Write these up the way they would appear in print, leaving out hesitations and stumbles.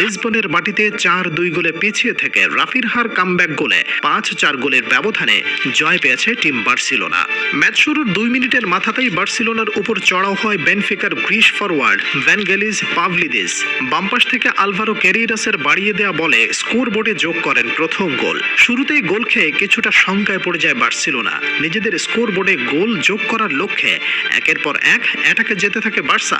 লিসবনের মাটিতে 4-2 গোলে পিছিয়ে থেকে রাফিনহার কামব্যাক গোলে 5-4 গোলের ব্যবধানে জয় পেয়েছে টিম বার্সেলোনা। ম্যাচ শুরুর 2 মিনিটের মাথাতেই বার্সেলোনার উপর চড়াও হয় বেনফিকার গ্রিস ফরওয়ার্ড ভ্যানগেলিস পাভলিদিস। বামপাশ থেকে আলভারো ক্যারেইরাসের বাড়িয়ে দেয়া বলে স্কোর বোর্ডে যোগ করেন প্রথম গোল। শুরুতেই গোল খেয়ে কিছুটা শঙ্কায় পড়ে যায় বার্সেলোনা। নিজেদের স্কোর বোর্ডে গোল যোগ করার লক্ষ্যে একের পর এক অ্যাটাকে যেতে থাকে বার্সা।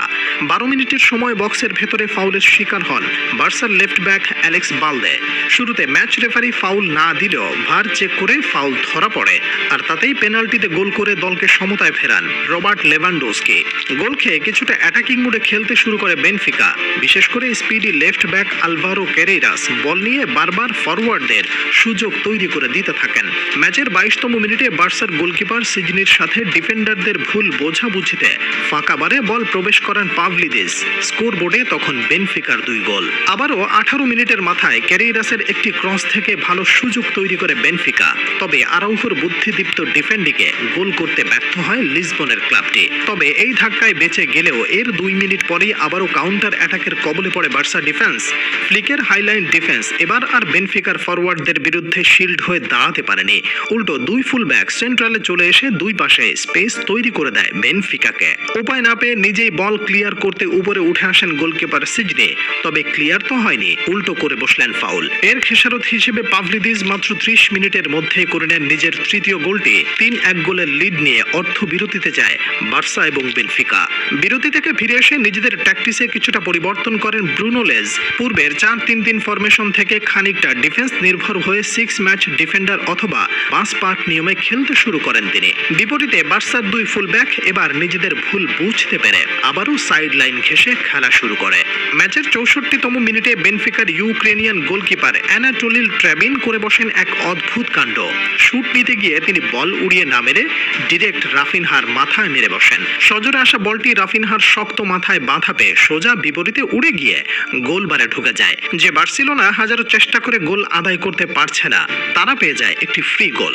12 মিনিটের সময় বক্সের ভেতরে ফাউলের শিকার হন বার্সার লেফট ব্যাক অ্যালেক্স বালদে। শুরুতে ম্যাচ রেফারি ফাউল না দিলেও ভার চেক করে ফাউল ধরা পড়ে, আর তাতেই পেনাল্টিতে গোল করে দলকে সমতায় ফেরান রবার্ট লেভানডোস্কি। গোল খেয়ে কিছুটা অ্যাটাকিং মোডে খেলতে শুরু করে বেনফিকা, বিশেষ করে স্পিডি লেফট ব্যাক আলভারো ক্যারেইরাস বল নিয়ে বারবার ফরওয়ার্ডদের সুযোগ তৈরি করে দিতে থাকেন। ম্যাচের 22তম মিনিটে বার্সার গোলকিপার সিজনির সাথে ডিফেন্ডারদের ভুল বোঝাবুঝিতে ফাঁকা বারে বল প্রবেশ করেন পাভলিদিস। স্কোর বোর্ডে তখন বেনফিকার 2 গোল। আবারও 18 মিনিটের মাথায় ক্যারেইরাসের একটি ক্রস থেকে ভালো সুযোগ তৈরি করে বেনফিকা, তবে আরাউখোর বুদ্ধিদীপ্ত ডিফেন্ডিংয়ে গোল করতে ব্যর্থ হয় লিসবনের ক্লাবটি। তবে এই ধাক্কায় বেঁচে গেলেও এর 2 মিনিট পরেই আবারও কাউন্টার অ্যাটাকের কবলে পড়ে বার্সা ডিফেন্স। ফ্লিকের হাইলাইন ডিফেন্স এবার আর বেনফিকার ফরওয়ার্ডদের বিরুদ্ধে শিল্ড হয়ে দাঁড়াতে পারেনি। উল্টো 2 ফুলব্যাক সেন্ট্রালে চলে এসে 2 পাশে স্পেস তৈরি করে দেয় বেনফিকাকে। উপায় না পেয়ে নিজেই বল ক্লিয়ার করতে উপরে উঠে আসেন গোলকিপার সিজনি, তবে ক্লিয়ার তো হয়নি, উল্টো করে বসলেন ফাউল। এর খেসারত হিসেবে পাভলিদিস মাত্র 30 মিনিটের মধ্যেই করে নেন নিজের তৃতীয় গোলটি। 3-1 গোলের লিড নিয়ে অর্ধবিরতিতে যায় বার্সা এবং বেনফিকা। বিরতি থেকে ফিরে এসে নিজেদের ট্যাকটিসে কিছুটা পরিবর্তন করেন ব্রুনো লেজ। পূর্বের 4-3-3 ফরমেশন থেকে খানিকটা ডিফেন্স নির্ভর হয়ে 6 ম্যাচ ডিফেন্ডার অথবা 5 পার্ট নিয়মে খেলতে শুরু করেন তিনি। বিপরীতে বার্সার 2 ফুলব্যাক এবার নিজেদের ভুল বুঝতে পেরে আবারও সাইড লাইন ঘেঁষে খেলা শুরু করে। ম্যাচের 64তম মিনিটে বেনফিকার ইউক্রেনিয়ান গোলকিপার অ্যানাটোলিল ট্র্যাবিন করে বসেন এক অদ্ভুত কাণ্ড। শুট নিতে গিয়ে তিনি বল উড়িয়ে না মেরে ডিরেক্ট রাফিনহার মাথায় মেরে বসেন। সজোরে আসা বলটি রাফিনহার শক্ত মাথায় বাঁধা পেয়ে সোজা বিপরীতে উড়ে গিয়ে গোলবারে ঢুকে যায়। যে বার্সেলোনা হাজারো চেষ্টা করে গোল আদায় করতে পারছে না, তারা পেয়ে যায় একটি ফ্রি গোল।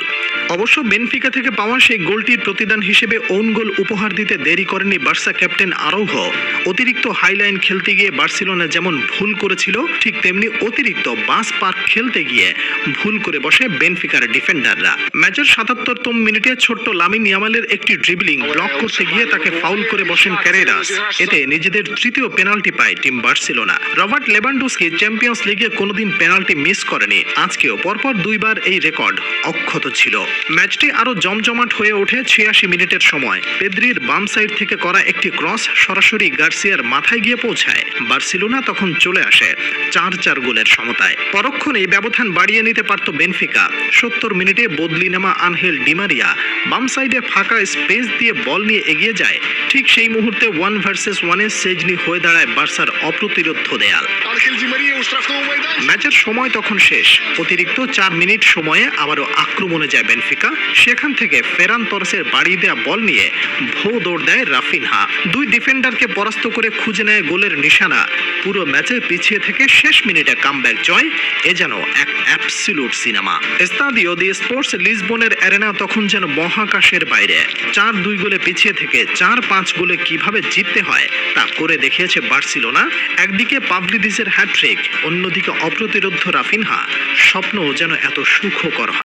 অবশ্য বেনফিকা থেকে পাওয়া সেই গোলটির প্রতিদান হিসেবে ওন গোল উপহার দিতে দেরি করেনি বার্সা ক্যাপ্টেন আরাউখো। অতিরিক্ত হাইলাইন খেলতে গিয়ে বার্সেলোনা যেমন ভুল করেছিল, ঠিক তেমনি অতিরিক্ত বাস পার্ক খেলতে গিয়ে ভুল করে বসে বেনফিকার ডিফেন্ডাররা। ম্যাচের 77তম মিনিটে ছোট্ট লামিন ইয়ামালের একটি ড্রিবলিং ব্লক করতে গিয়ে তাকে ফাউল করে বসেন ক্যারেইরাস। এতে নিজেদের তৃতীয় পেনাল্টি পায় team Barcelona. Robert Lewandowski champions লিগে কোনোদিন পেনাল্টি মিস করেনি, আজকেও পরপর 2 বার এই রেকর্ড অক্ষত ছিল। ম্যাচটি আরো জমজমাট হয়ে ওঠে 86 মিনিটের সময়। পেদ্রির বাম সাইড থেকে করা একটি ক্রস সরাসরি গার্সিয়ার মাথায় গিয়ে পৌঁছায়। বার্সেলোনা তখন চলে আসে 4-4 গোলের সমতায়। পরক্ষণেই ব্যবধান বাড়িয়ে নিতে পারত বেনফিকা। 70 মিনিটে বদলি নেওয়া আনহেল ডিমারিয়া বাম সাইডে ফাঁকা স্পেস দিয়ে বল নিয়ে এগিয়ে যায়। ঠিক সেই মুহূর্তে 1 ভার্সেস 1-এ সেজনি হয়ে দাঁড়ায় বার্সার অপ্রতিরোধ্য দেয়াল। ম্যাচের সময় তখন শেষ। অতিরিক্ত 4 মিনিট সময়ে আবারও আক্রমণে যায় বেনফিকা। সেখান থেকে ফেরান তরসের বাড়িয়ে দেয়া বল নিয়ে ভো দৌড় দেয় রাফিনহা। 2 ডিফেন্ডারকে পরাস্ত করে খুঁজে নেয় গোলের নিশানা। পুরো ম্যাচে পিছিয়ে থেকে শেষ মিনিটে কামব্যাক জয়, এ যেন এক অ্যাবসলিউট সিনেমা। এস্তাদিও দি স্পোর্টস লিসবনের অ্যারেনা তখন যেন মহাকাশের বাইরে। 4-2 গোলে পিছিয়ে থেকে 4-5 গোলে কিভাবে জিততে হয় তা করে দেখিয়েছে বার্সেলোনা। একদিকে পাভলিদিসের হ্যাট্রিক, অন্যদিকে অপ্রতিরোধ্য রাফিনহা। স্বপ্ন যেন এত সুখকর হয়।